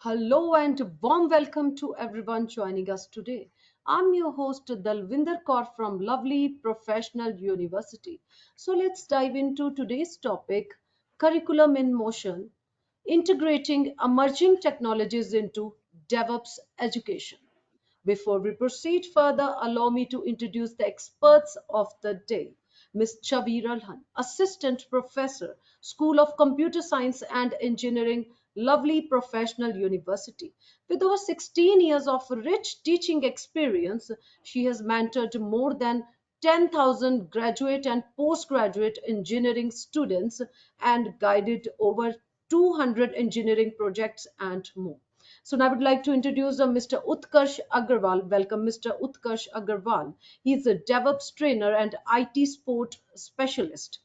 Hello and warm welcome to everyone joining us today. I'm your host Dalvinder Kaur from lovely Professional University. So let's dive into today's topic curriculum in motion, integrating emerging technologies into DevOps education. Before we proceed further, allow me to introduce the experts of the day. Ms. Chavi Ralhan, Assistant Professor, School of Computer Science and Engineering, Lovely Professional University. With over 16 years of rich teaching experience, she has mentored more than 10,000 graduate and postgraduate engineering students and guided over 200 engineering projects and more. So now I would like to introduce Mr. Utkarsh Agarwal. Welcome, Mr. Utkarsh Agarwal. He is a DevOps trainer and IT support specialist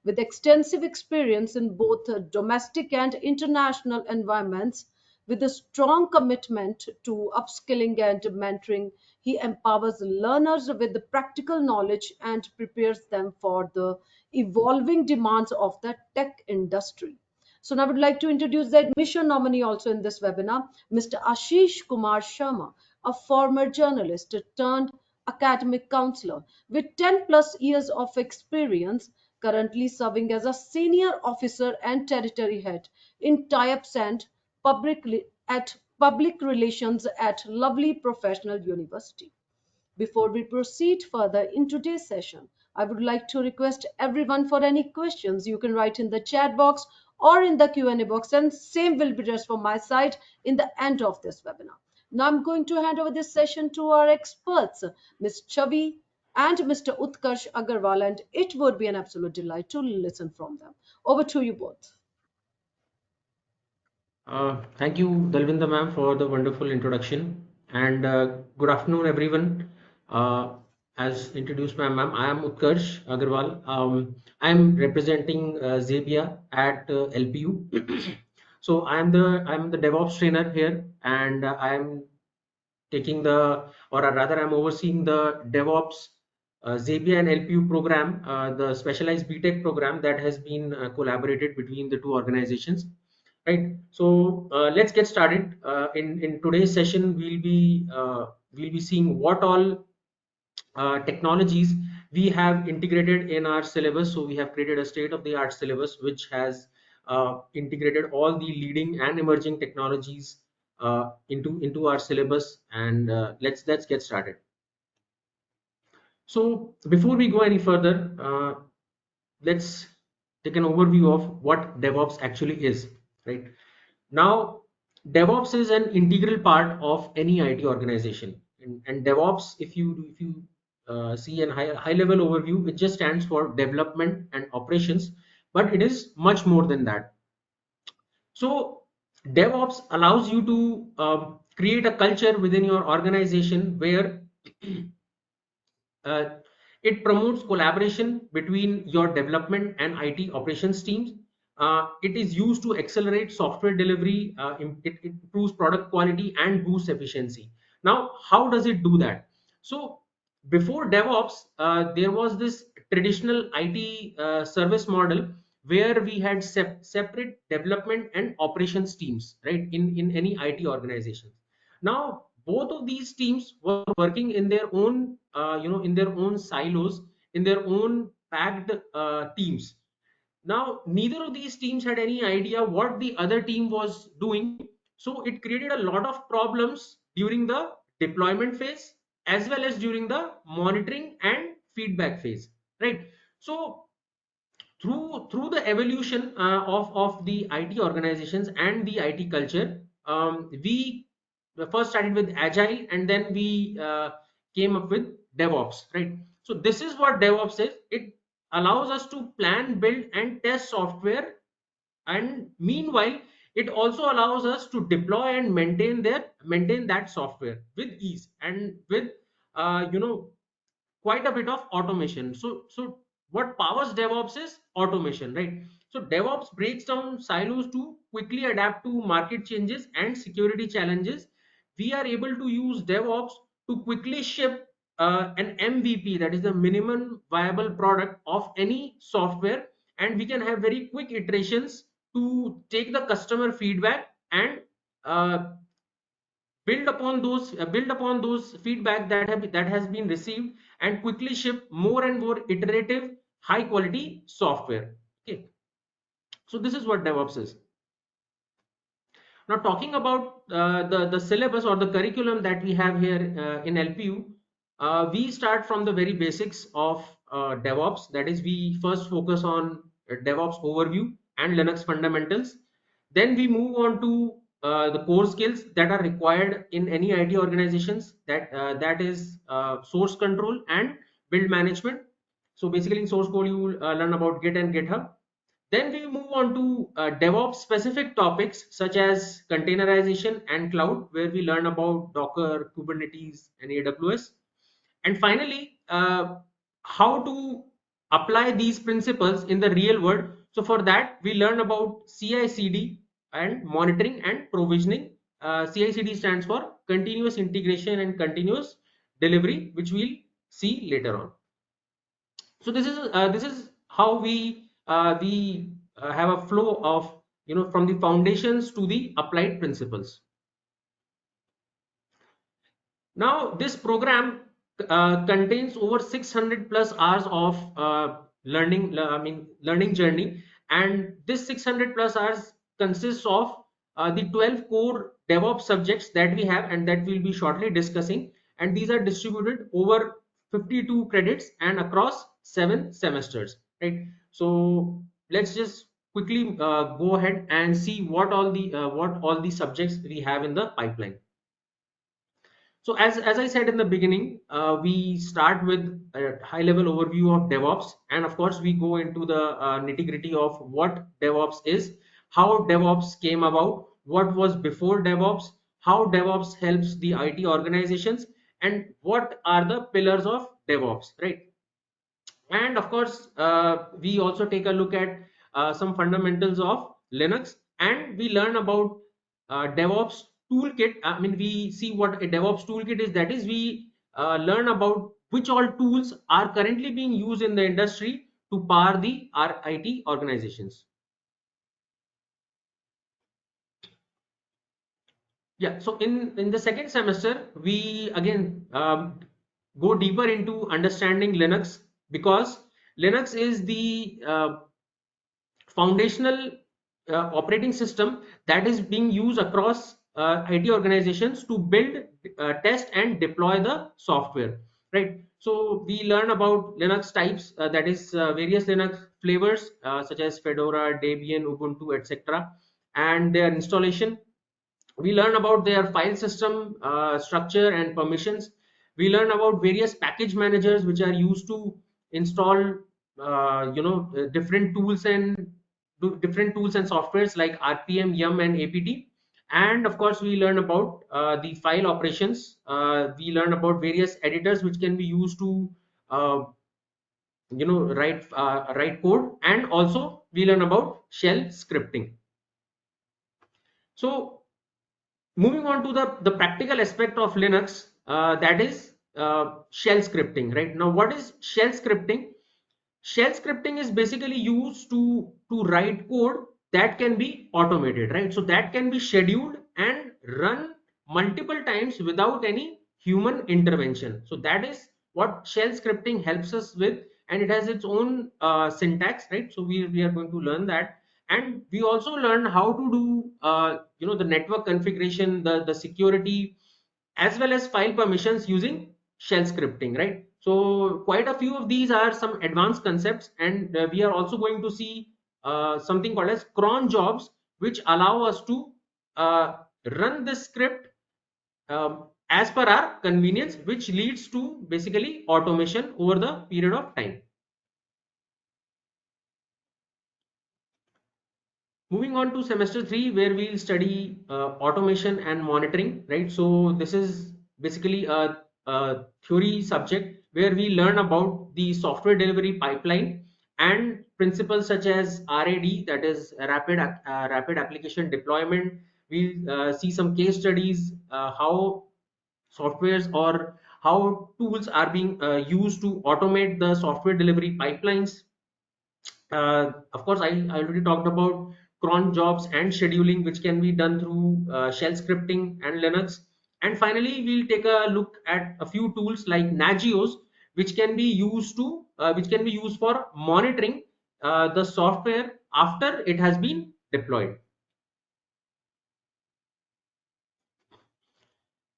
with extensive experience in both domestic and international environments. With a strong commitment to upskilling and mentoring, he empowers learners with the practical knowledge and prepares them for the evolving demands of the tech industry. So now I would like to introduce the admission nominee also in this webinar, Mr. Ashish Kumar Sharma, a former journalist turned academic counselor with 10 plus years of experience, currently serving as a senior officer and territory head in tie-ups and public relations at Lovely Professional University. Before we proceed further in today's session, I would like to request everyone for any questions you can write in the chat box or in the Q&A box, and same will be just from my side in the end of this webinar. Now I'm going to hand over this session to our experts, Ms. Chavi and Mr. Utkarsh Agarwal, and it would be an absolute delight to listen from them. Over to you both. Thank you, Dalvinda ma'am, for the wonderful introduction. And good afternoon, everyone. Uh, as introduced by ma'am, I am Utkarsh Agarwal. I'm representing Zabia at LPU. So I'm the DevOps trainer here, and I'm taking the, or rather, I'm overseeing the DevOps Zabia and LPU program, the specialized BTech program that has been collaborated between the two organizations. Right. So let's get started. In today's session, we'll be seeing what all technologies we have integrated in our syllabus. So we have created a state-of-the-art syllabus which has integrated all the leading and emerging technologies into our syllabus. And let's get started. So before we go any further, let's take an overview of what DevOps actually is. Right. Now, DevOps is an integral part of any IT organization, and DevOps, if you see a high level overview, it just stands for development and operations, but it is much more than that. So, DevOps allows you to create a culture within your organization where uh, it promotes collaboration between your development and IT operations teams. It is used to accelerate software delivery. It improves product quality and boosts efficiency. Now, how does it do that? So, before DevOps, there was this traditional IT service model where we had separate development and operations teams, right? In any IT organization. Now, both of these teams were working in their own, in their own silos, in their own packed teams. Now, neither of these teams had any idea what the other team was doing. So it created a lot of problems during the deployment phase as well as during the monitoring and feedback phase, right? So through the evolution of the IT organizations and the IT culture, we first started with agile and then we came up with DevOps, right? So this is what DevOps is. It allows us to plan, build, and test software, and meanwhile it also allows us to deploy and maintain that software with ease and with quite a bit of automation. So what powers DevOps is automation, right? So DevOps breaks down silos to quickly adapt to market changes and security challenges. We are able to use DevOps to quickly ship an MVP, that is the minimum viable product of any software, and we can have very quick iterations to take the customer feedback and build upon those feedback that has been received, and quickly ship more and more iterative high quality software. Okay, so this is what DevOps is. Now, talking about the syllabus or the curriculum that we have here in LPU, we start from the very basics of DevOps. That is, we first focus on DevOps overview and Linux fundamentals. Then we move on to the core skills that are required in any IT organizations. That is source control and build management. So basically, in source code, you will learn about Git and GitHub. Then we move on to DevOps specific topics such as containerization and cloud, where we learn about Docker, Kubernetes, and AWS. And finally, how to apply these principles in the real world. So for that, we learn about CI/CD and monitoring and provisioning. CI/CD stands for continuous integration and continuous delivery, which we'll see later on. So this is how we have a flow of, from the foundations to the applied principles. Now this program contains over 600 plus hours of learning journey, and this 600 plus hours consists of the 12 core DevOps subjects that we have and that we'll be shortly discussing, and these are distributed over 52 credits and across 7 semesters, right? So let's just quickly go ahead and see what all the subjects we have in the pipeline. So as I said in the beginning, we start with a high level overview of DevOps, and of course we go into the nitty gritty of what DevOps is, how DevOps came about, what was before DevOps, how DevOps helps the IT organizations, and what are the pillars of DevOps, right? And of course, we also take a look at some fundamentals of Linux, and we learn about DevOps toolkit. I mean, we see what a DevOps toolkit is. That is, we learn about which all tools are currently being used in the industry to power the our IT organizations. Yeah, so in the second semester, we again go deeper into understanding Linux, because Linux is the foundational operating system that is being used across IT organizations to build, test, and deploy the software, right? So we learn about Linux types, that is various Linux flavors such as Fedora, Debian, Ubuntu, etc., and their installation. We learn about their file system structure and permissions. We learn about various package managers which are used to install different tools and different tools and softwares like RPM, Yum, and APT. And of course we learn about the file operations. We learn about various editors which can be used to write code, and also we learn about shell scripting. So moving on to the practical aspect of Linux, that is shell scripting, right? Now, what is shell scripting? Shell scripting is basically used to write code that can be automated, right? So that can be scheduled and run multiple times without any human intervention. So that is what shell scripting helps us with, and it has its own syntax, right? So we are going to learn that, and we also learn how to do the network configuration, the security, as well as file permissions using shell scripting, right? So quite a few of these are some advanced concepts, and we are also going to see something called as cron jobs, which allow us to run this script as per our convenience, which leads to basically automation over the period of time. Moving on to semester 3, where we'll study automation and monitoring, right? So this is basically a theory subject where we learn about the software delivery pipeline and principles such as RAD, that is rapid application deployment. We'll see some case studies, how softwares or how tools are being used to automate the software delivery pipelines. Of course, I already talked about cron jobs and scheduling, which can be done through shell scripting and Linux. And finally, we'll take a look at a few tools like Nagios, which can be used for monitoring the software after it has been deployed.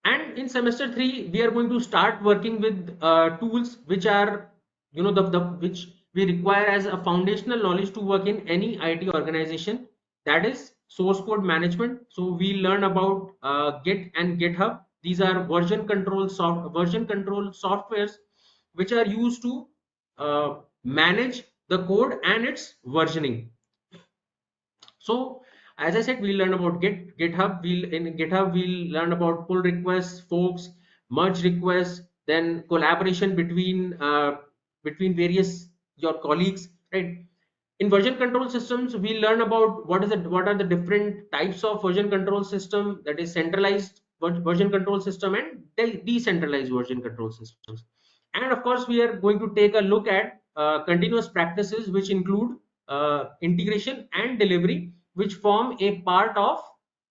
And in semester 3, we are going to start working with tools which are, the which we require as a foundational knowledge to work in any IT organization. That is source code management. So we learn about Git and GitHub. These are version control softwares which are used to manage the code and its versioning. So as I said, we'll learn about GitHub. In GitHub we'll learn about pull requests, forks, merge requests, then collaboration between various your colleagues, right? In version control systems, we learn about what are the different types of version control system, that is centralized version control system and decentralized version control systems. And of course, we are going to take a look at continuous practices, which include integration and delivery, which form a part of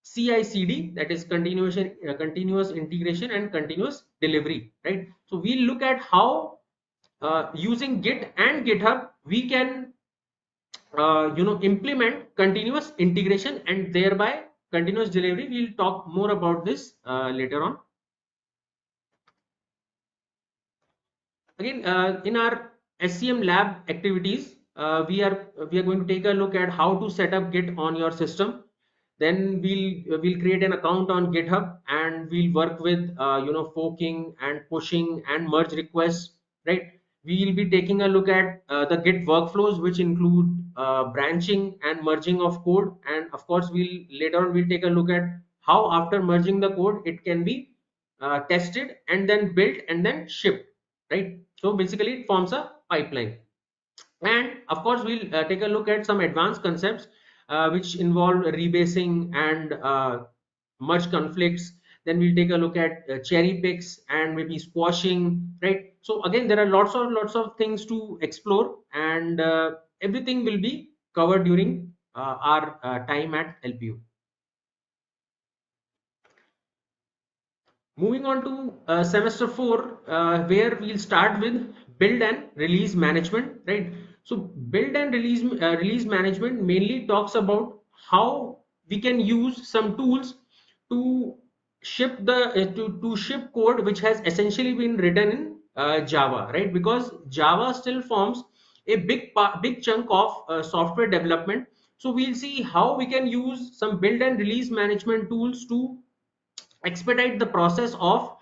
CI/CD, that is continuous integration and continuous delivery, right? So we look at how using Git and GitHub we can implement continuous integration and thereby continuous delivery. We'll talk more about this later on. Again, in our SCM lab activities, we are going to take a look at how to set up Git on your system. Then we'll create an account on GitHub and we'll work with forking and pushing and merge requests, right? We'll be taking a look at the Git workflows, which include branching and merging of code. And of course, we'll take a look at how after merging the code it can be tested and then built and then shipped, right? So basically it forms a pipeline. And of course we'll take a look at some advanced concepts which involve rebasing and merge conflicts. Then we'll take a look at cherry picks and maybe squashing, right? So again, there are lots of things to explore, and everything will be covered during our time at LPU. Moving on to semester 4, where we'll start with build and release management, right? So build and release management mainly talks about how we can use some tools to ship to ship code which has essentially been written in Java, right? Because Java still forms a big chunk of software development. So we'll see how we can use some build and release management tools to expedite the process of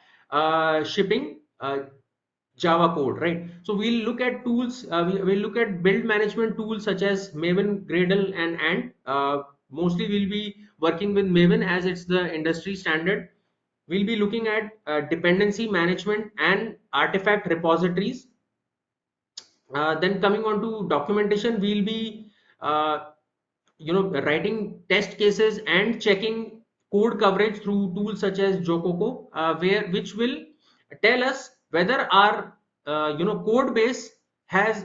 shipping Java code, right? So we'll look at tools, we'll look at build management tools such as Maven, Gradle, and Ant. Mostly we'll be working with Maven as it's the industry standard. We'll be looking at dependency management and artifact repositories. Then coming on to documentation, we'll be writing test cases and checking code coverage through tools such as Jococo, which will tell us whether our code base has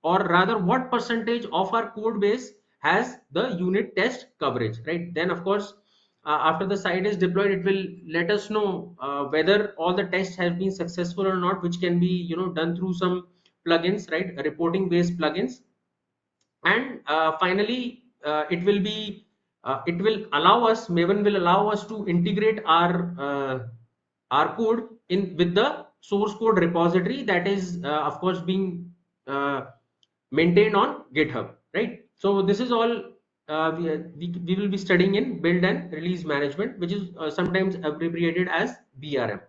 or rather what percentage of our code base has the unit test coverage, right? Then of course after the site is deployed, it will let us know whether all the tests have been successful or not, which can be done through some plugins, right? Reporting based plugins. And finally it will allow us, Maven will allow us to integrate our code in with the source code repository that is of course being maintained on GitHub, right? So this is all we will be studying in build and release management, which is sometimes abbreviated as BRM.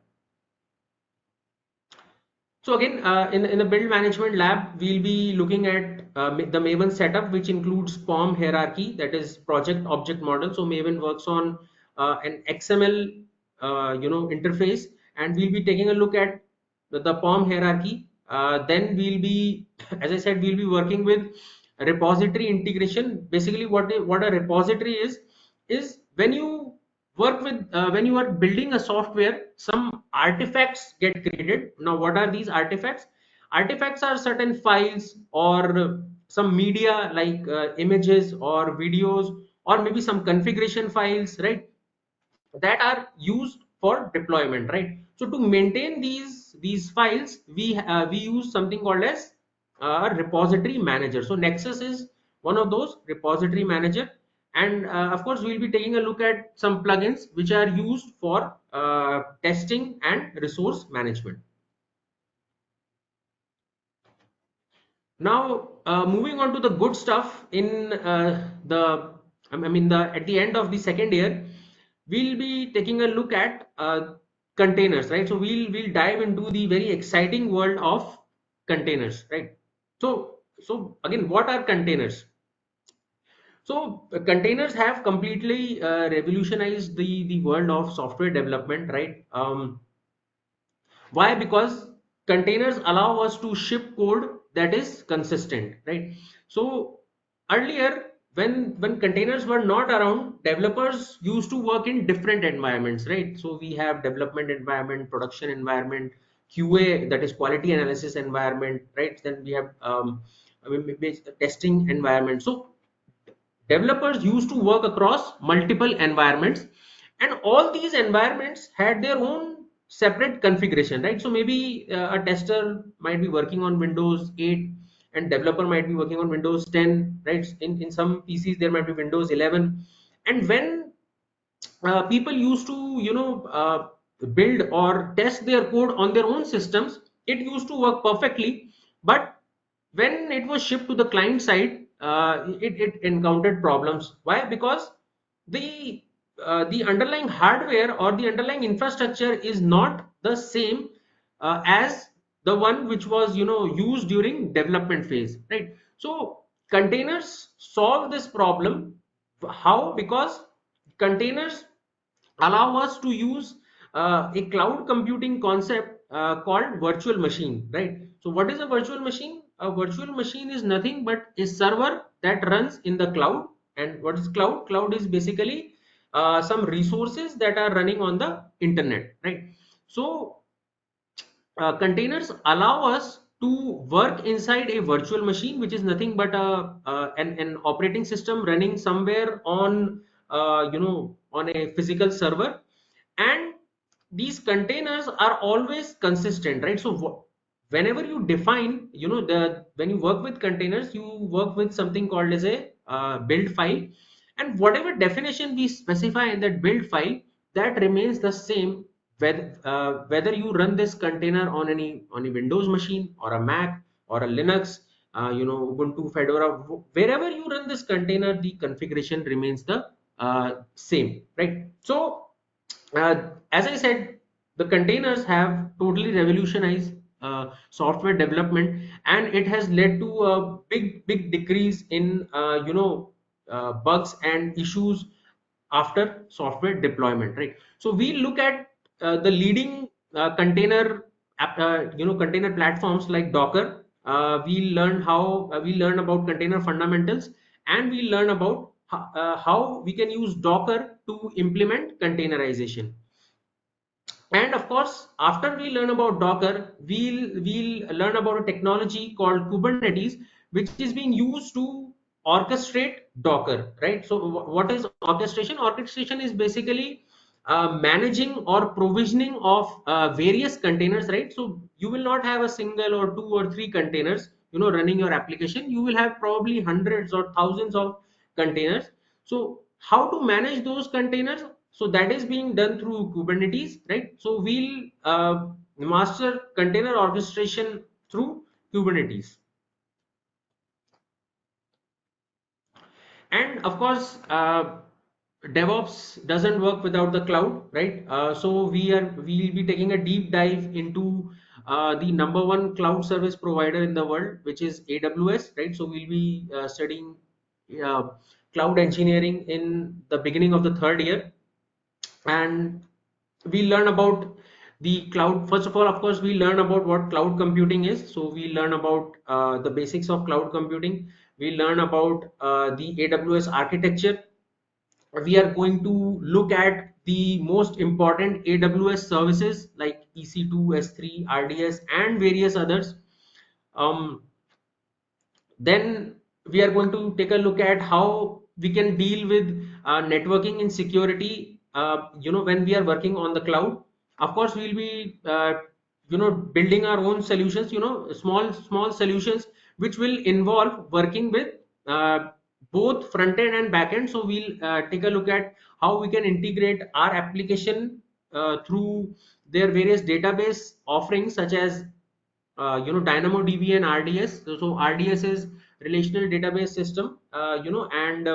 So again, in the build management lab, we'll be looking at the Maven setup, which includes POM hierarchy, that is project object model. So Maven works on an XML, interface, and we'll be taking a look at the POM hierarchy. Then we'll be, as I said, we'll be working with repository integration. Basically, what a repository is when you work with when you are building a software, some artifacts get created. Now what are these artifacts? Artifacts are certain files or some media like images or videos or maybe some configuration files, right, that are used for deployment, right? So to maintain these files, we use something called as a repository manager. So Nexus is one of those repository manager, and of course we'll be taking a look at some plugins which are used for testing and resource management. Now, moving on to the good stuff in I mean, at the end of the second year, we'll be taking a look at containers, right? So we'll dive into the very exciting world of containers, right? So again, what are containers? So containers have completely revolutionized the world of software development, right? Why? Because containers allow us to ship code that is consistent, right? So earlier, when containers were not around, developers used to work in different environments, right? So we have development environment, production environment, QA, that is quality analysis environment, right? Then we have I mean, maybe testing environment. So developers used to work across multiple environments, and all these environments had their own separate configuration, right? So maybe a tester might be working on Windows 8 and developer might be working on Windows 10, right? In some PCs there might be Windows 11. And when people used to build or test their code on their own systems, it used to work perfectly. But when it was shipped to the client side, it encountered problems. Why? Because the underlying hardware or the underlying infrastructure is not the same as the one which was used during development phase, right? So containers solve this problem. How? Because containers allow us to use a cloud computing concept called virtual machine, right? So what is a virtual machine? A virtual machine is nothing but a server that runs in the cloud. And what is cloud? Cloud is basically some resources that are running on the internet, right? So containers allow us to work inside a virtual machine, which is nothing but an operating system running somewhere on on a physical server. And these containers are always consistent, right? So whenever you define, the when you work with containers, you work with something called as a build file, and whatever definition we specify in that build file, that remains the same whether you run this container on a Windows machine or a Mac or a Linux, Ubuntu, Fedora, wherever you run this container, the configuration remains the same, right? So as I said, the containers have totally revolutionized software development, and it has led to a big decrease in bugs and issues after software deployment, right? So we look at the leading container platforms like Docker. We learn about container fundamentals, and we learn about how we can use Docker to implement containerization. And of course, after we learn about Docker, we'll learn about a technology called Kubernetes, which is being used to orchestrate Docker, right? So what is orchestration? Orchestration is basically managing or provisioning of various containers, right? So you will not have a single or two or three containers, running your application. You will have probably hundreds or thousands of containers. So how to manage those containers? So that is being done through Kubernetes, right? So we'll master container orchestration through Kubernetes. And of course, DevOps doesn't work without the cloud, right? So we'll be taking a deep dive into the number one cloud service provider in the world, which is AWS, right? So we'll be studying uh, cloud engineering in the beginning of the third year, and we learn about the cloud. First of all, of course, we learn about what cloud computing is. So we learn about the basics of cloud computing. We learn about the AWS architecture. We are going to look at the most important AWS services like EC2, S3, RDS, and various others. um, then we are going to take a look at how we can deal with networking and security, when we are working on the cloud. Of course, we'll be building our own solutions, small solutions which will involve working with uh, both front end and back end. So we'll take a look at how we can integrate our application through their various database offerings, such as DynamoDB and RDS. So RDS is relational database system, and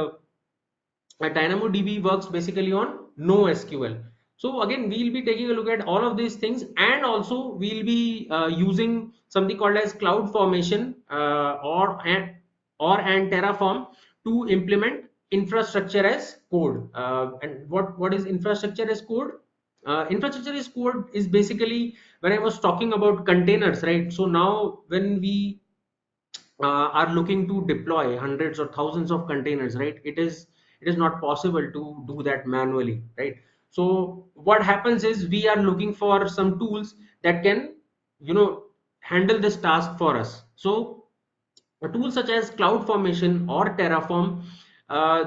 DynamoDB works basically on NoSQL. So again, we'll be taking a look at all of these things, and also we'll be using something called as cloud formation, or Terraform to implement infrastructure as code. And what is infrastructure as code? Infrastructure as code is basically, when I was talking about containers, right? So now when we are looking to deploy hundreds or thousands of containers, right, it is not possible to do that manually, right? So what happens is we are looking for some tools that can handle this task for us. So tools such as CloudFormation or Terraform,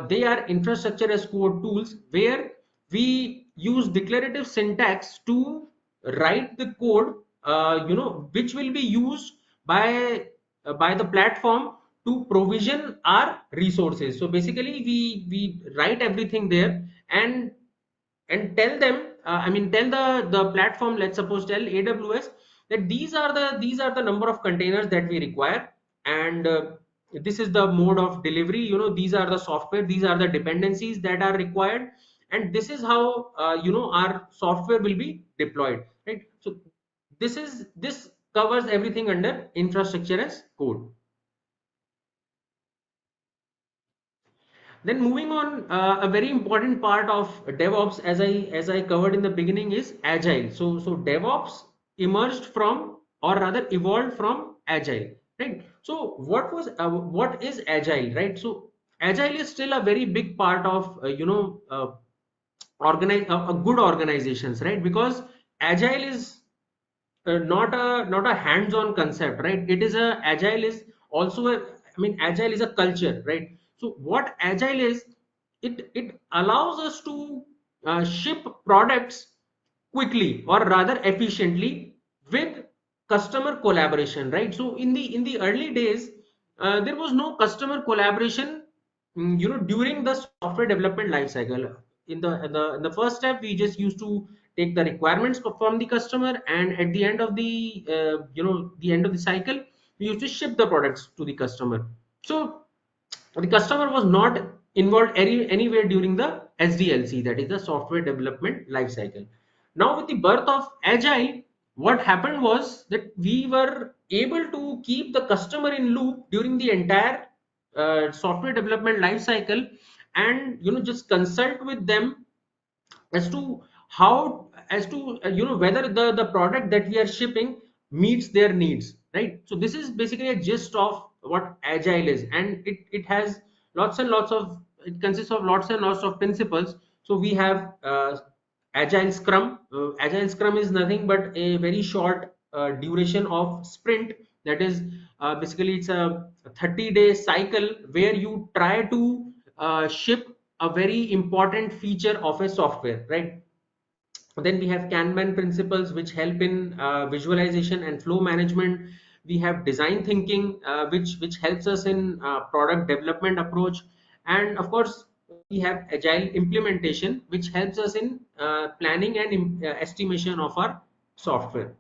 they are infrastructure as code tools where we use declarative syntax to write the code, which will be used by the platform to provision our resources. So basically, we write everything there, and tell them, tell the platform, let's suppose tell AWS that these are the number of containers that we require, and this is the mode of delivery, these are the software, these are the dependencies that are required, and this is how our software will be deployed, right? So this covers everything under infrastructure as code. Then moving on, a very important part of DevOps, as I covered in the beginning, is agile. So DevOps emerged from, or rather evolved from, agile, right? So what is agile, right? So agile is still a very big part of a good organizations, right? Because agile is not a hands-on concept, right? It is a agile is also a, agile is a culture, right? So what agile is, it allows us to ship products quickly, or rather efficiently, with customer collaboration, right? So in the early days, there was no customer collaboration, during the software development life cycle. In the first step, we just used to take the requirements from the customer, and at the end of the end of the cycle, we used to ship the products to the customer. So the customer was not involved anywhere during the SDLC, that is the software development life cycle. Now with the birth of agile, what happened was that we were able to keep the customer in loop during the entire software development life cycle, and just consult with them as to how, as to whether the product that we are shipping meets their needs, right? So this is basically a gist of what agile is, and it has lots and lots of, it consists of lots and lots of principles. So we have agile scrum is nothing but a very short duration of sprint. That is, basically it's a 30-day cycle where you try to ship a very important feature of a software, right? Then we have Kanban principles, which help in visualization and flow management. We have design thinking, which helps us in product development approach. And of course, we have agile implementation, which helps us in planning and estimation of our software.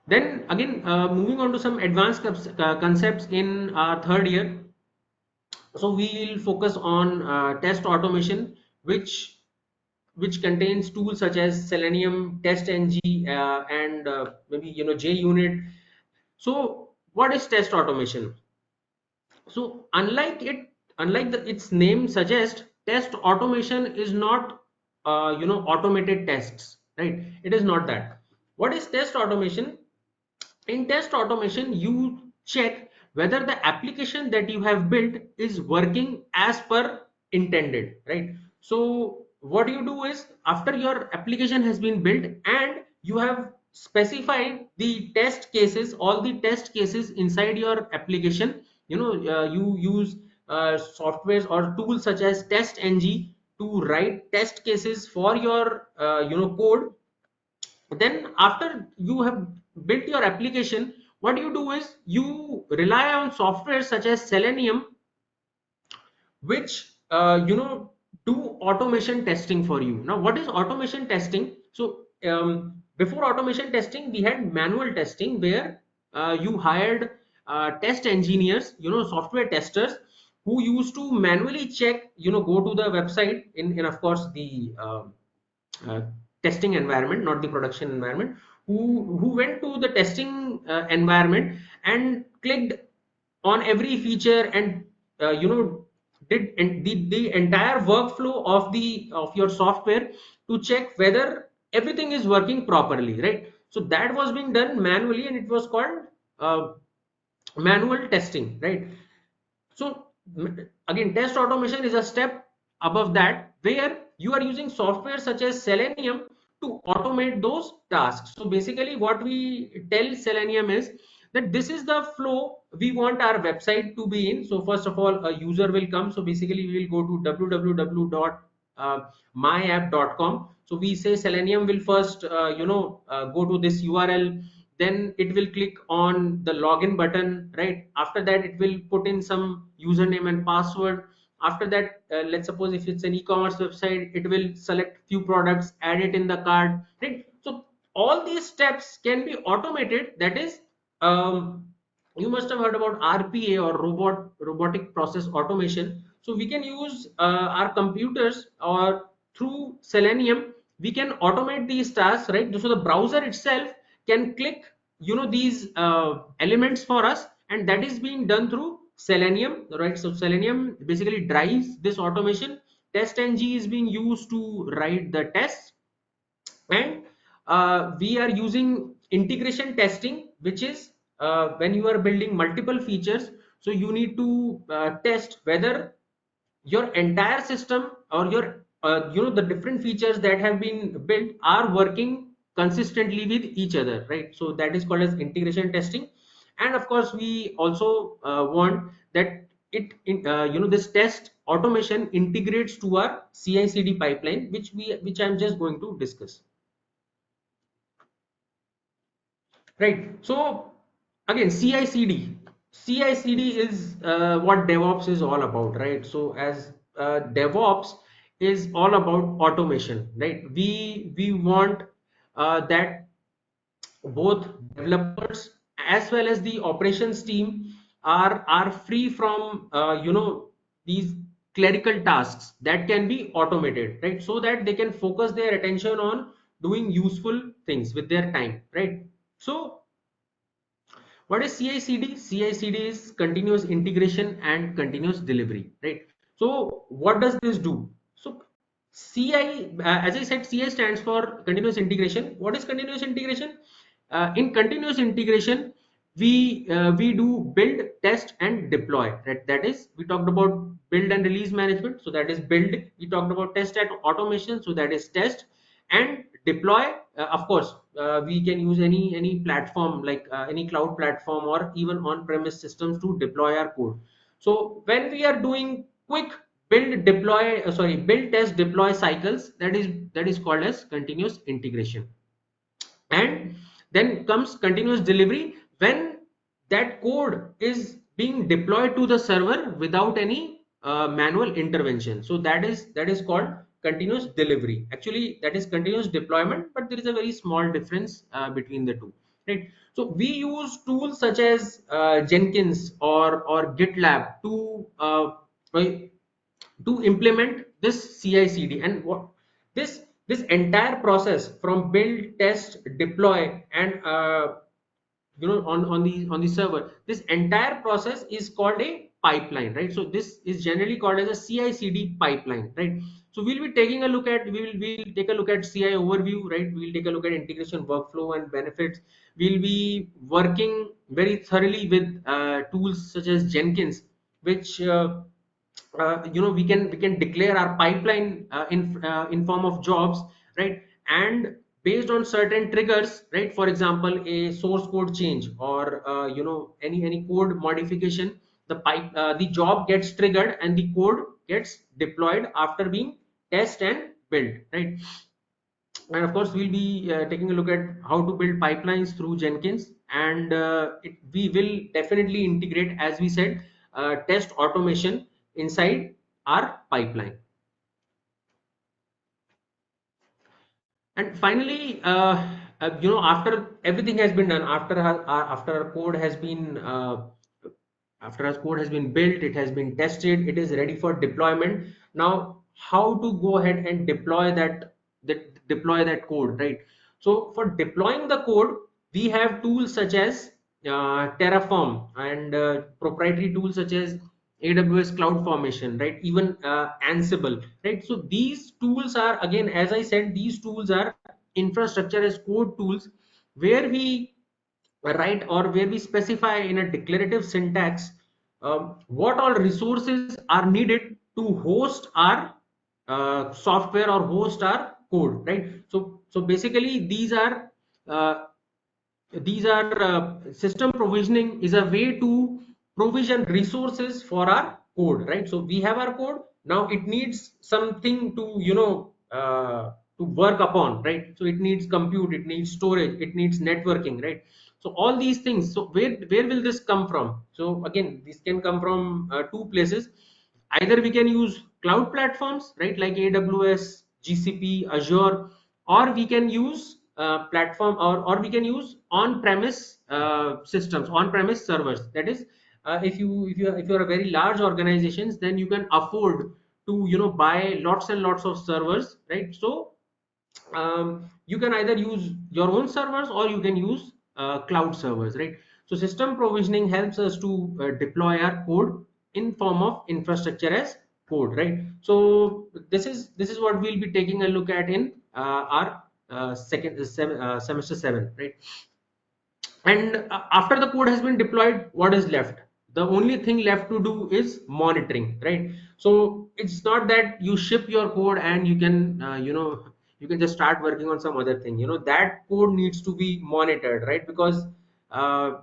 Then again, moving on to some advanced concepts in our third year. So we will focus on test automation, which contains tools such as Selenium, TestNG, and maybe JUnit. So what is test automation? So its name suggests, test automation is not automated tests, right? It is not that. What is test automation? In test automation, you check whether the application that you have built is working as per intended, right? So what you do is, after your application has been built and you have specified the test cases, all the test cases inside your application, you use softwares or tools such as test-ng to write test cases for your code. Then after you have built your application, what you do is you rely on software such as Selenium, which do automation testing for you. Now what is automation testing? So before automation testing, we had manual testing, where you hired test engineers, software testers, who used to manually check, go to the website in of course the uh, testing environment, not the production environment, who went to the testing environment and clicked on every feature, and did the entire workflow of your software to check whether everything is working properly, right? So that was being done manually, and it was called uh, manual testing, right? So again, test automation is a step above that, where you are using software such as Selenium to automate those tasks. So basically what we tell Selenium is that this is the flow we want our website to be in. So first of all, a user will come. So basically we will go to www.myapp.com. So we say Selenium will first go to this URL, then it will click on the login button, right? After that it will put in some username and password. After that, let's suppose if it's an e-commerce website, it will select few products, add it in the cart, right? So all these steps can be automated. That is, you must have heard about RPA, or robotic process automation. So we can use our computers, or through Selenium we can automate these tasks, right? So the browser itself can click these elements for us, and that is being done through Selenium, right? So Selenium basically drives this automation. Test-ng is being used to write the tests, and we are using integration testing, which is when you are building multiple features, so you need to test whether your entire system, or your the different features that have been built are working consistently with each other, right? So that is called as integration testing. And of course we also want that this test automation integrates to our CI/CD pipeline, which I'm just going to discuss. Right. So again, CI/CD. CI/CD is what DevOps is all about, right? So as DevOps is all about automation, right? We want that both developers as well as the operations team are free from these clerical tasks that can be automated, right? So that they can focus their attention on doing useful things with their time, right? So what is CI/CD? CI/CD is continuous integration and continuous delivery, right? So what does this do? So CI, as I said, CI stands for continuous integration. What is continuous integration? In continuous integration, we do build, test, and deploy. Right? That is, we talked about build and release management. So that is build. We talked about test and automation. So that is test, and deploy. Of course, we can use any platform, like any cloud platform, or even on-premise systems to deploy our code. So when we are doing quick build, test, deploy cycles, that is called as continuous integration. And then comes continuous delivery, when that code is being deployed to the server without any manual intervention. So that is called continuous delivery. Actually that is continuous deployment, but there is a very small difference between the two, right? So we use tools such as Jenkins or GitLab to implement this CI/CD. And what this entire process, from build, test, deploy, and on the server, this entire process is called a pipeline, right? So this is generally called as a CI/CD pipeline, right? So we'll take a look at CI overview, right? We'll take a look at integration workflow and benefits. We'll be working very thoroughly with tools such as Jenkins, which we can declare our pipeline in form of jobs, right? And based on certain triggers, right? For example, a source code change, or any code modification, the job gets triggered and the code gets deployed after being test and built, right? And of course we'll be taking a look at how to build pipelines through Jenkins, and we will definitely integrate, as we said, test automation inside our pipeline. And finally, after everything has been done, after our code has been after our code has been built, it has been tested, it is ready for deployment. Now, how to go ahead and deploy that code, right? So for deploying the code, we have tools such as Terraform, and proprietary tools such as AWS CloudFormation, right? Even Ansible, right? So these tools are, again, as I said, these tools are infrastructure as code tools, where we write, or where we specify in a declarative syntax what all resources are needed to host our software or host our code, right? So basically uh, these are system provisioning is a way to provision resources for our code, right? So we have our code, now it needs something to to work upon, right? So it needs compute, it needs storage, it needs networking, right? So all these things, so where will this come from? So again, this can come from two places. Either we can use cloud platforms, right, like AWS, GCP, Azure, or we can use platform, or we can use on-premise systems, on-premise servers. That is, if you're a very large organizations, then you can afford to buy lots and lots of servers, right? So you can either use your own servers, or you can use cloud servers, right? So system provisioning helps us to deploy our code in form of infrastructure as code, right? So this is what we'll be taking a look at in our semester 7, right? And after the code has been deployed, what is left? The only thing left to do is monitoring, right? So it's not that you ship your code and you can you can just start working on some other thing. That code needs to be monitored, right? Because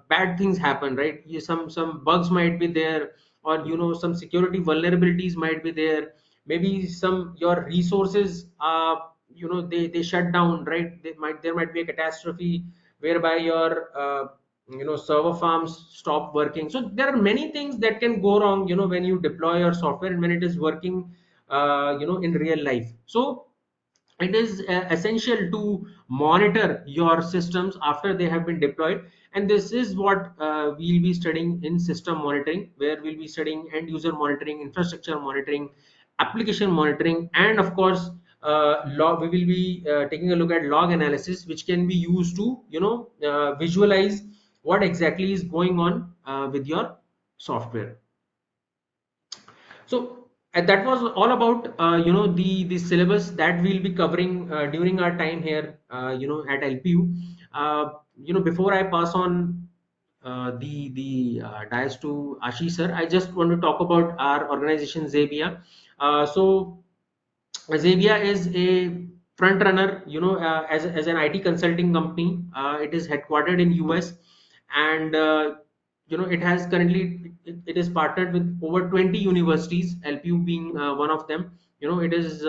bad things happen, right? Some bugs might be there, or some security vulnerabilities might be there. Maybe some your resources they shut down, right? There might be a catastrophe whereby your server farms stop working. So there are many things that can go wrong when you deploy your software and when it is working in real life. So it is essential to monitor your systems after they have been deployed, and this is what we'll be studying in system monitoring, where we'll be studying end user monitoring, infrastructure monitoring, application monitoring, and of course we will be taking a look at log analysis, which can be used to visualize what exactly is going on with your software. So that was all about the syllabus that we'll be covering during our time here at LPU. Before I pass on the dais to Ashish sir, I just want to talk about our organization Zabia. So Zabia is a front runner, as an IT consulting company. It is headquartered in US, and it has currently it is partnered with over 20 universities, LPU being one of them. It is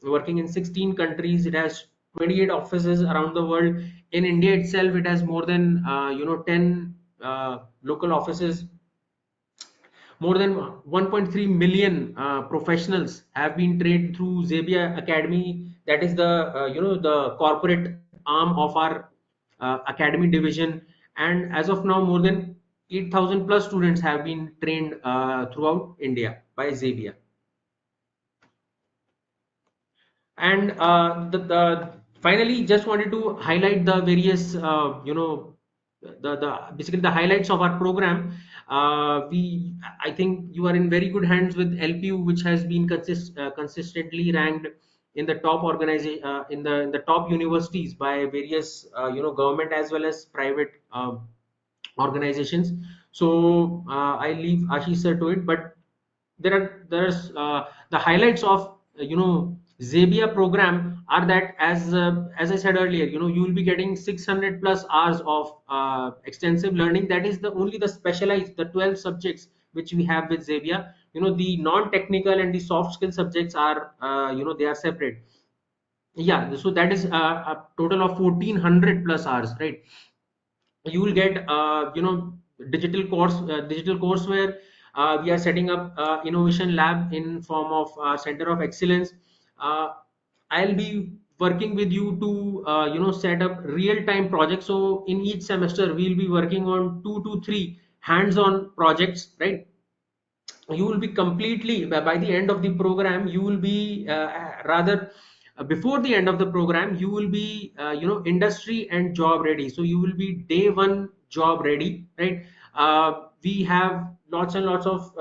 working in 16 countries. It has 28 offices around the world. In India itself, it has more than 10 local offices. More than 1.3 million professionals have been trained through Zabia Academy. That is the the corporate arm of our academy division. And as of now, more than 8,000 plus students have been trained throughout India by Zabia. And finally, just wanted to highlight the various the basically the highlights of our program. We I think you are in very good hands with LPU, which has been consistently ranked in the top organization in the top universities by various government as well as private organizations. So I leave Ashish sir to it, but there's the highlights of Zabia program are that, as I said earlier, you will be getting 600 plus hours of extensive learning. That is the only the specialized, the 12 subjects which we have with Xavier. The non-technical and the soft skill subjects are, they are separate. Yeah, so that is a total of 1400 plus hours, right? You will get digital courseware. We are setting up innovation lab in form of center of excellence. uh, I'll be working with you to set up real time projects. So in each semester we'll be working on 2 to 3 hands on projects, right? You will be completely, by the end of the program you will be rather before the end of the program you will be industry and job ready. So you will be day one job ready, right? We have lots and lots of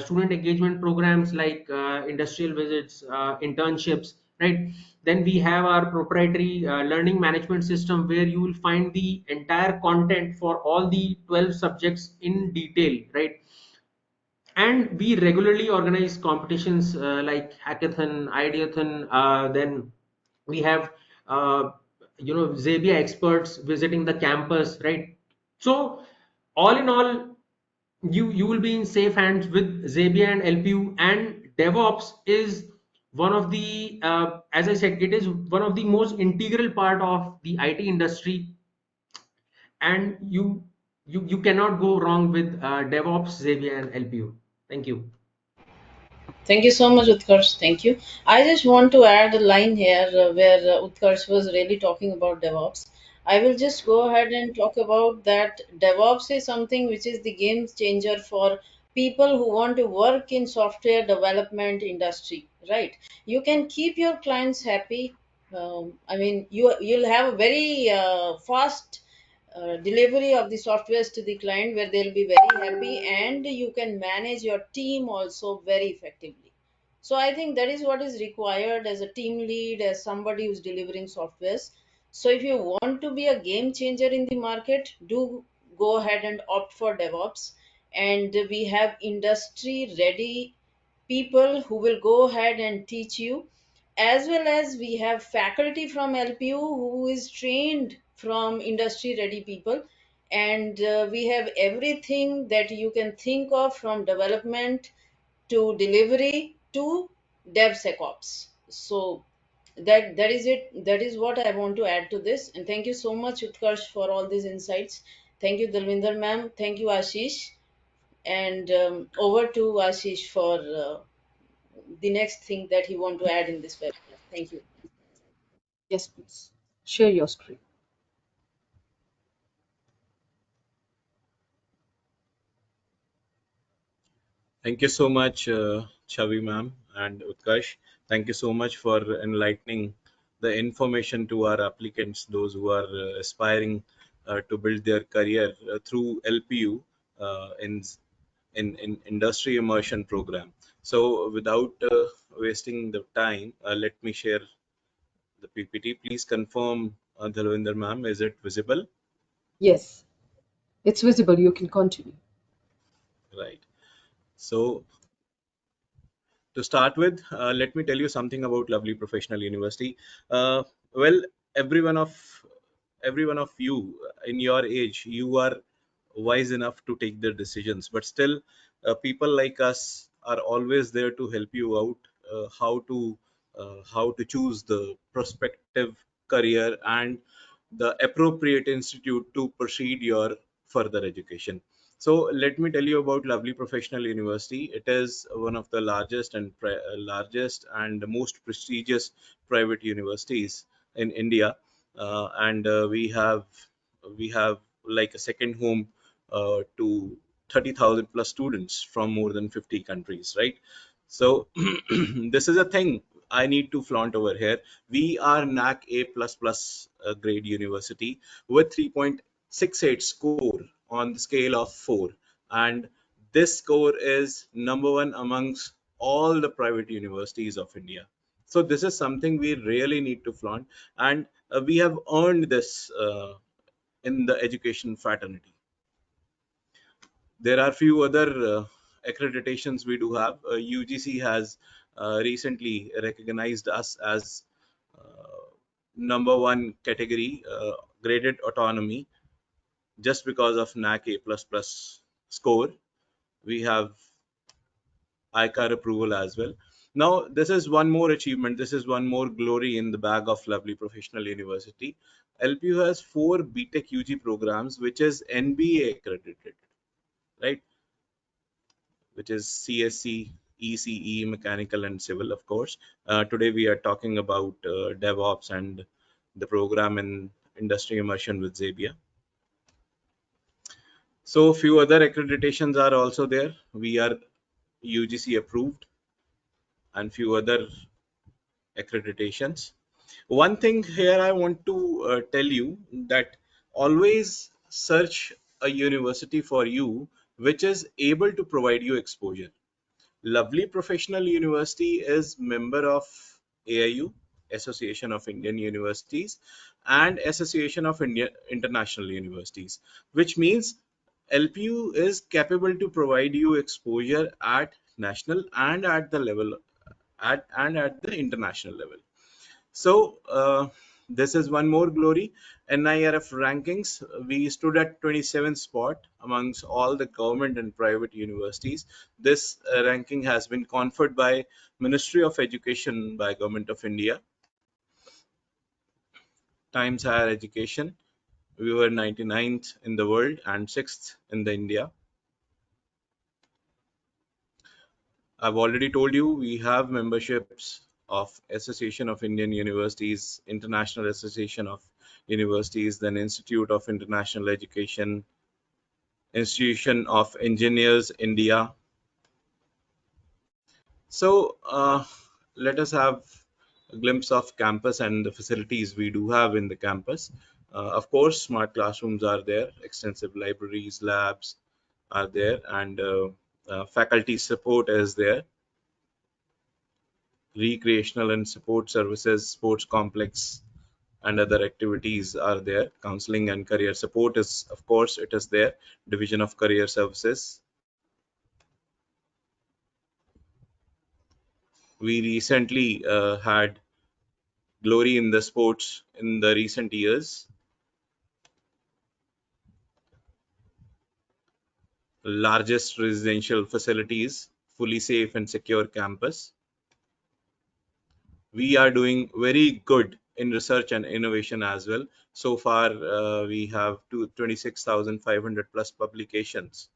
student engagement programs like industrial visits, internships, right? Then we have our proprietary learning management system where you will find the entire content for all the 12 subjects in detail, right? And we regularly organize competitions like hackathon, ideathon. Then we have Zabia experts visiting the campus, right? So all in all, you will be in safe hands with Zabia and LPU. And DevOps is one of the as I said, it is one of the most integral part of the IT industry. And you cannot go wrong with DevOps, Zabia and LPU. Thank you. Thank you so much, Utkarsh. Thank you. I just want to add a line here where Utkarsh was really talking about DevOps. I will just go ahead and talk about that DevOps is something which is the game changer for people who want to work in software development industry, right? You can keep your clients happy. I mean, you'll have a very fast delivery of the softwares to the client where they'll be very happy, and you can manage your team also very effectively. So I think that is what is required as a team lead, as somebody who's delivering softwares. So if you want to be a game changer in the market, do go ahead and opt for DevOps. And we have industry ready people who will go ahead and teach you, as well as we have faculty from LPU who is trained from industry ready people. And we have everything that you can think of, from development to delivery to DevSecOps. So that is it. That is what I want to add to this. And thank you so much, Utkarsh, for all these insights. Thank you, Dalvinder ma'am. Thank you, Ashish. And over to Ashish for the next thing that he want to add in this webinar. Thank you. Yes, please. Share your screen. Thank you so much, Chavi ma'am and Utkarsh. Thank you so much for enlightening the information to our applicants, those who are aspiring to build their career through LPU in industry immersion program. So, without wasting the time, let me share the PPT. Please confirm, Dalwinder ma'am, is it visible? Yes, it's visible. You can continue. Right. So, to start with, let me tell you something about Lovely Professional University. Well, every one of every one of you in your age, you are wise enough to take the decisions, but still, people like us are always there to help you out, how to choose the prospective career and the appropriate institute to proceed your further education. So let me tell you about Lovely Professional University. It is one of the largest and most prestigious private universities in India, and we have like a second home to 30,000 plus students from more than 50 countries, right? So this is a thing I need to flaunt over here. We are NAC A plus plus grade university with 3.68 score on the scale of 4, and this score is number one amongst all the private universities of India. So this is something we really need to flaunt, and we have earned this in the education fraternity. There are few other accreditations we do have. UGC has recently recognized us as number one category, graded autonomy, just because of NAC A++ score. We have ICAR approval as well. Now, this is one more achievement. This is one more glory in the bag of Lovely Professional University. LPU has 4 BTech UG programs, which is NBA accredited, right? Which is CSC, ECE, Mechanical and Civil, of course. Today we are talking about DevOps and the program in industry immersion with Zapier. So few other accreditations are also there. We are UGC approved and few other accreditations. One thing here I want to tell you that always search a university for you which is able to provide you exposure. Lovely Professional University is member of AIU, Association of Indian Universities, and Association of India International Universities, which means LPU is capable to provide you exposure at national and at the level at the international level. So this is one more glory. NIRF rankings, we stood at 27th spot amongst all the government and private universities. This ranking has been conferred by Ministry of Education by Government of India. Times Higher Education, we were 99th in the world and 6th in the India. I've already told you we have memberships of Association of Indian Universities, International Association of Universities, then Institute of International Education, Institution of Engineers India. So let us have a glimpse of campus and the facilities we do have in the campus. Of course, smart classrooms are there, extensive libraries, labs are there, and faculty support is there. Recreational and support services, sports complex, and other activities are there. Counseling and career support is, of course, it is there. Division of Career Services. We recently had glory in the sports in the recent years. Largest residential facilities, fully safe and secure campus. We are doing very good in research and innovation as well. So far, we have 26,500 plus publications.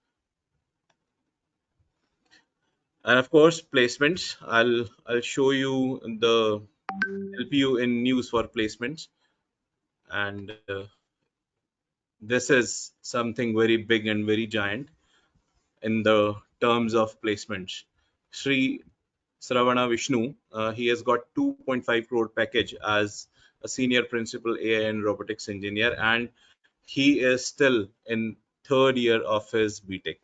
And of course, placements. I'll show you the help you in news for placements. And this is something very big and very giant in the terms of placements. Sri Sravana Vishnu, he has got 2.5 crore package as a senior principal AI and robotics engineer, and he is still in third year of his BTech.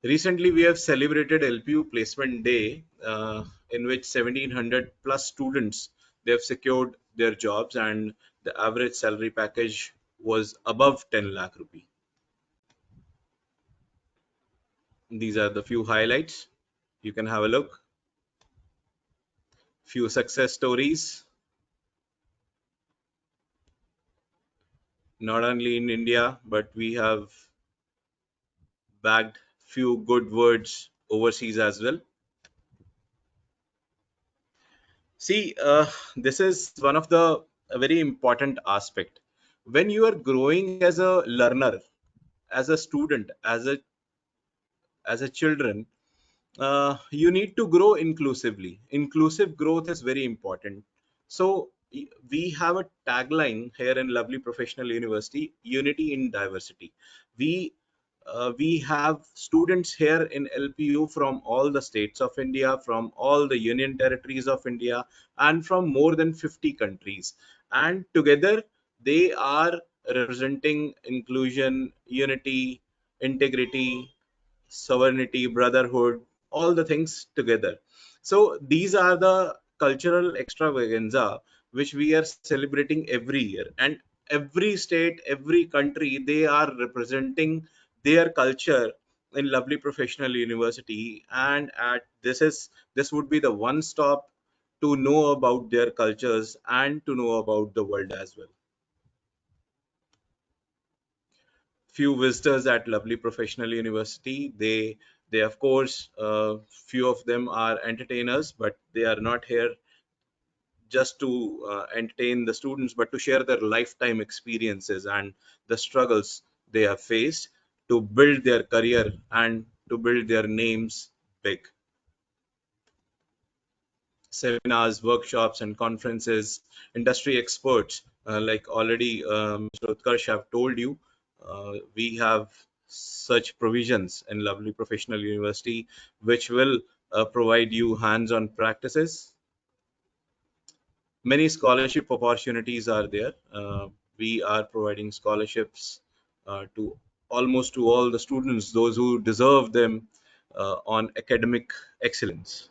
Recently, we have celebrated LPU Placement Day, in which 1,700 plus students they have secured their jobs, and the average salary package was above 10 lakh rupee. These are the few highlights. You can have a look. Few success stories, not only in India, but we have bagged few good words overseas as well. See, this is one of the a very important aspect. When you are growing as a learner, as a student, as a children, you need to grow inclusively. Inclusive growth is very important. So we have a tagline here in Lovely Professional University: Unity in Diversity. We have students here in LPU from all the states of India, from all the union territories of India, and from more than 50 countries. And together they are representing inclusion, unity, integrity, sovereignty, brotherhood, all the things together. So these are the cultural extravaganza which we are celebrating every year. And every state, every country, they are representing their culture in Lovely Professional University. And at this would be the one stop to know about their cultures and to know about the world as well. few visitors at Lovely Professional University. They of course, few of them are entertainers, but they are not here just to entertain the students, but to share their lifetime experiences and the struggles they have faced to build their career and to build their names big. Seminars, workshops, and conferences, industry experts, like already Mr. Utkarsh have told you, we have such provisions in Lovely Professional University, which will provide you hands-on practices. Many scholarship opportunities are there. We are providing scholarships to almost to all the students, those who deserve them, on academic excellence.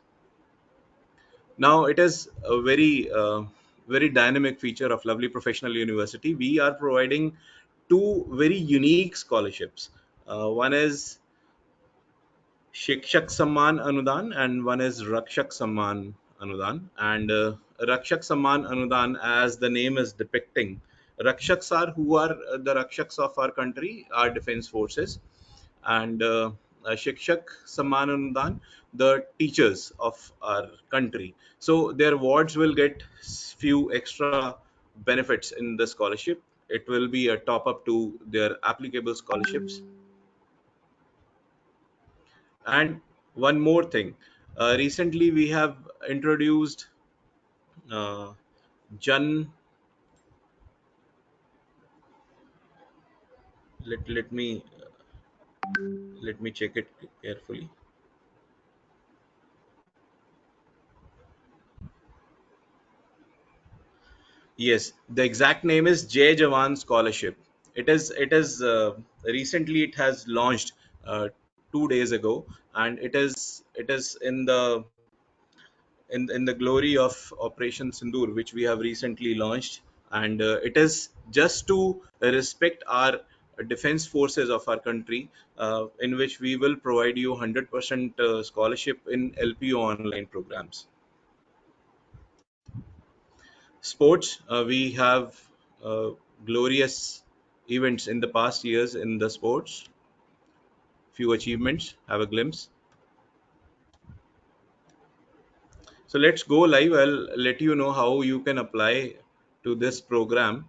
Now, it is a very dynamic feature of Lovely Professional University. We are providing two very unique scholarships. One is Shikshak Samman Anudan and one is Rakshak Samman Anudan. And Rakshak Samman Anudan, as the name is depicting, Rakshaks are who are the Rakshaks of our country, our defense forces, and Shikshak Samman Anudan, the teachers of our country. So their wards will get few extra benefits in the scholarship. It will be a top up to their applicable scholarships. And one more thing, recently we have introduced uh, Jan. Let me check it carefully. Yes, the exact name is Jai Jawan Scholarship. It is recently it has launched 2 days ago, and it is in the glory of Operation Sindoor, which we have recently launched, and it is just to respect our defense forces of our country, in which we will provide you 100% scholarship in LPO online programs. Sports, we have glorious events in the past years in the sports. Few achievements. Have a glimpse. So let's go live. I'll let you know how you can apply to this program.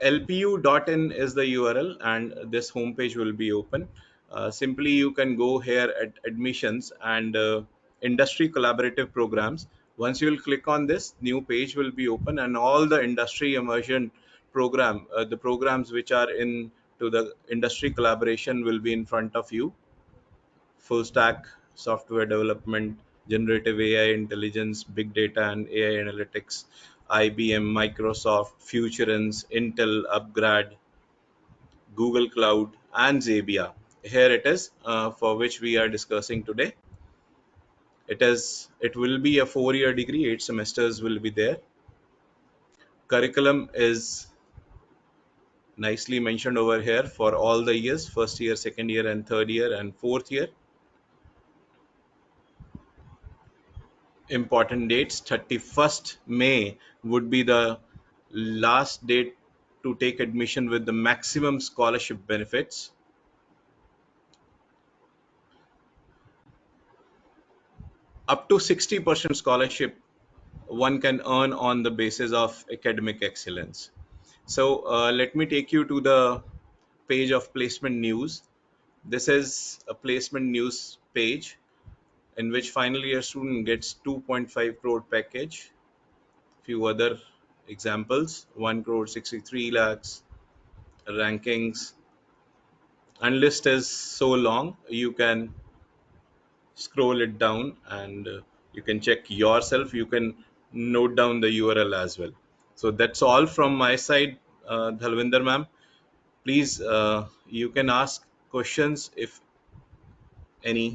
lpu.in is the URL, and this homepage will be open. Simply, you can go here at admissions and industry collaborative programs. Once you will click on this, new page will be open, and all the industry immersion program, the programs which are in to the industry collaboration will be in front of you. Full stack software development, generative AI intelligence, big data and AI analytics, IBM, Microsoft, Futurance, Intel, Upgrad, Google Cloud, and Zabbia. Here it is, for which we are discussing today. It will be a 4-year degree, 8 semesters will be there. Curriculum is nicely mentioned over here for all the years: first year, second year, and third year, and fourth year. Important dates: 31st May would be the last date to take admission with the maximum scholarship benefits. Up to 60% scholarship one can earn on the basis of academic excellence. So let me take you to the page of placement news. This is a placement news page in which final year student gets 2.5 crore package. Few other examples: 1 crore 63 lakhs, rankings, and list is so long you can scroll it down, and you can check yourself. You can note down the URL as well. So that's all from my side, Dhalvinder ma'am. Please, you can ask questions if any.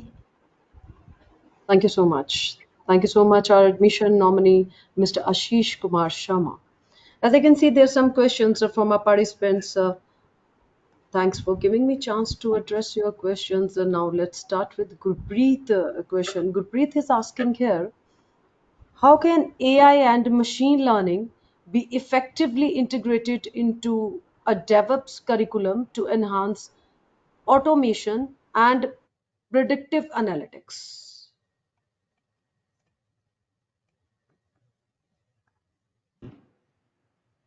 Thank you so much. Thank you so much, our admission nominee, Mr. Ashish Kumar Sharma. As I can see, there are some questions from our participants. Thanks for giving me chance to address your questions. And now let's start with Gurpreet question. Gurpreet is asking here, how can AI and machine learning be effectively integrated into a DevOps curriculum to enhance automation and predictive analytics?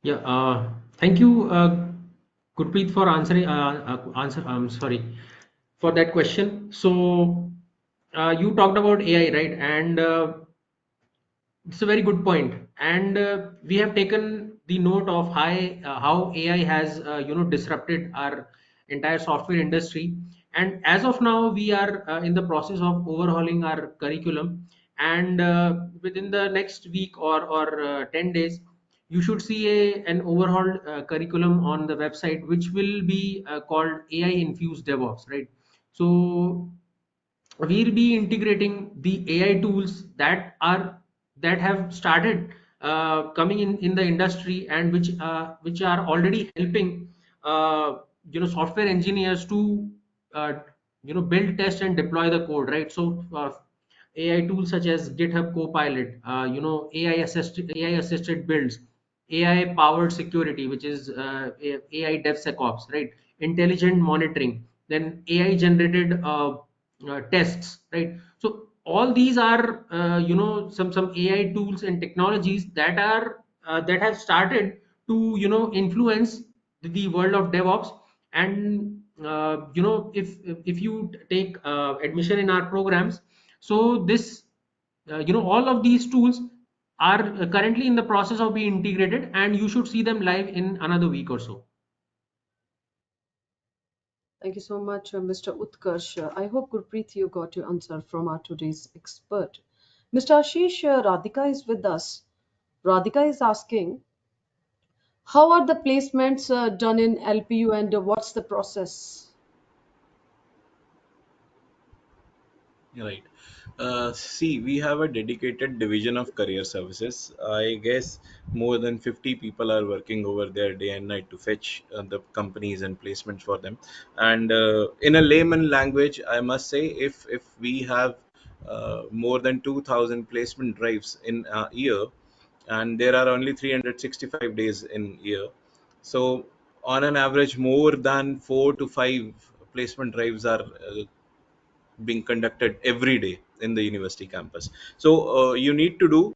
Yeah, thank you, Gurpreet, for answering answer. Sorry for that question. So, you talked about AI, right? And it's a very good point, and we have taken the note of how AI has disrupted our entire software industry. And as of now, we are in the process of overhauling our curriculum. And within the next week or 10 days, you should see an overhauled curriculum on the website, which will be called AI infused DevOps, right? So we'll be integrating the AI tools that have started coming in the industry, and which are already helping software engineers to uh, build, test, and deploy the code, right? So AI tools such as GitHub Copilot, AI assisted builds, AI powered security, which is AI DevSecOps, right? Intelligent monitoring, then AI generated tests, right? So all these are some AI tools and technologies that have started to influence the world of DevOps. And if you take admission in our programs, so this all of these tools are currently in the process of being integrated, and you should see them live in another week or so. Thank you so much, Mr. Utkarsh. I hope, Gurpreet, you got your answer from our today's expert. Mr. Ashish, Radhika is with us. Radhika is asking, how are the placements done in LPU and what's the process? Right. See, we have a dedicated division of career services. I guess more than 50 people are working over there day and night to fetch the companies and placements for them. And in a layman language, I must say, if we have more than 2,000 placement drives in a year, and there are only 365 days in year, so on an average, more than 4 to 5 placement drives are being conducted every day in the university campus. So you need to do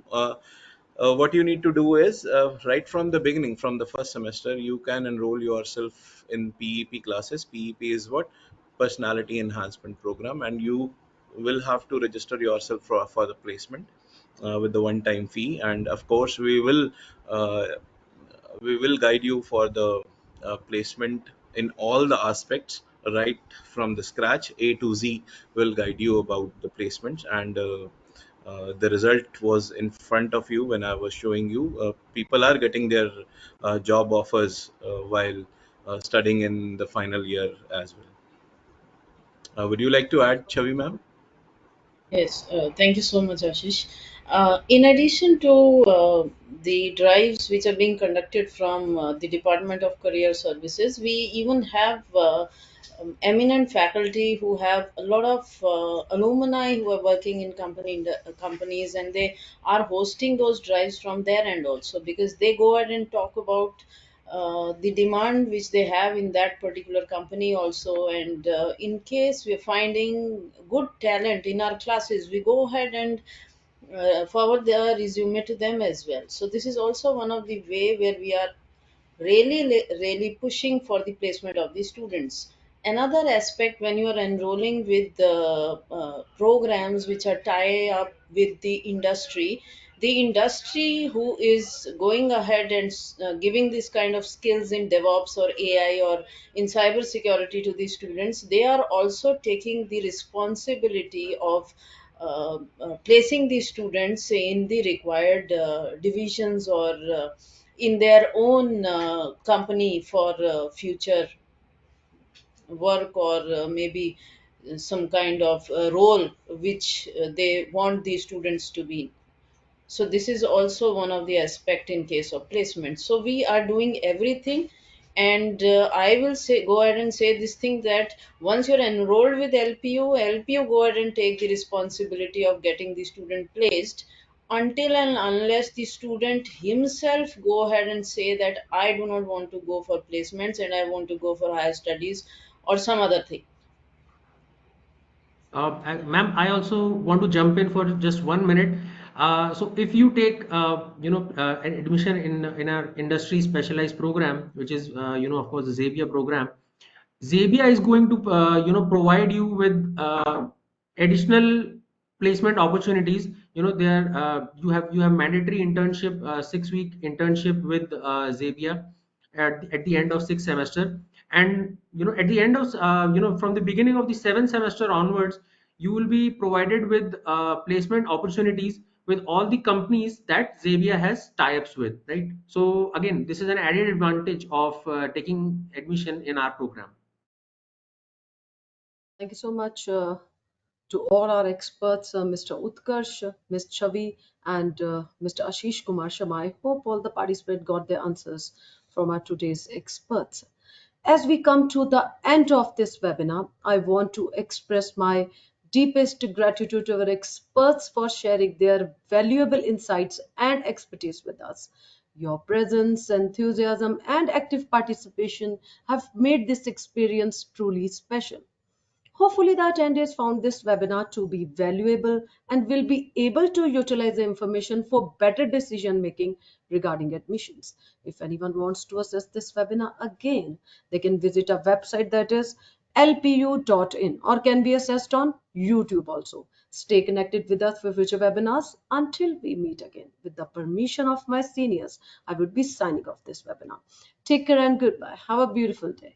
what you need to do is right from the beginning, from the first semester, you can enroll yourself in PEP classes. PEP is what? Personality enhancement program, and you will have to register yourself for the placement with the one time fee. And of course uh, we will guide you for the placement in all the aspects, right from the scratch. A to Z will guide you about the placements. And the result was in front of you when I was showing you. People are getting their job offers while studying in the final year as well. Would you like to add, Chavi ma'am? Yes, thank you so much, Ashish. In addition to the drives which are being conducted from the Department of Career Services, we even have eminent faculty who have a lot of alumni who are working in companies, and they are hosting those drives from their end also, because they go ahead and talk about the demand which they have in that particular company also. And in case we are finding good talent in our classes, we go ahead and forward their resume to them as well. So this is also one of the way where we are really pushing for the placement of the students. Another aspect, when you are enrolling with the programs which are tie up with the industry who is going ahead and giving this kind of skills in DevOps or AI or in cyber security to the students, they are also taking the responsibility of placing the students in the required divisions or in their own company for future work, or maybe some kind of role which they want the students to be. So this is also one of the aspect in case of placement. So we are doing everything. And I will say, go ahead and say this thing, that once you're enrolled with LPU, go ahead and take the responsibility of getting the student placed until and unless the student himself go ahead and say that I do not want to go for placements and I want to go for higher studies or some other thing. Ma'am, I also want to jump in for just 1 minute. So if you take, an admission in our industry specialized program, which is, of course, the Xavier program, Xavier is going to, provide you with additional placement opportunities. There you have mandatory internship, 6 week internship with Xavier at the end of sixth semester, and at the end of from the beginning of the seventh semester onwards, you will be provided with placement opportunities with all the companies that Xavier has tie-ups with, right? So again, this is an added advantage of taking admission in our program. Thank you so much to all our experts, Mr. Utkarsh, Ms. Chavi, and Mr. Ashish Kumar Sharma. I hope all the participants got their answers from our today's experts. As we come to the end of this webinar, I want to express my deepest gratitude to our experts for sharing their valuable insights and expertise with us. Your presence, enthusiasm, and active participation have made this experience truly special. Hopefully, the attendees found this webinar to be valuable and will be able to utilize the information for better decision making regarding admissions. If anyone wants to access this webinar again, they can visit our website, that is lpu.in, or can be accessed on YouTube also. Stay connected with us for future webinars. Until we meet again, with the permission of my seniors, I would be signing off this webinar. Take care and goodbye. Have a beautiful day.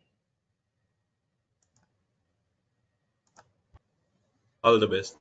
All the best.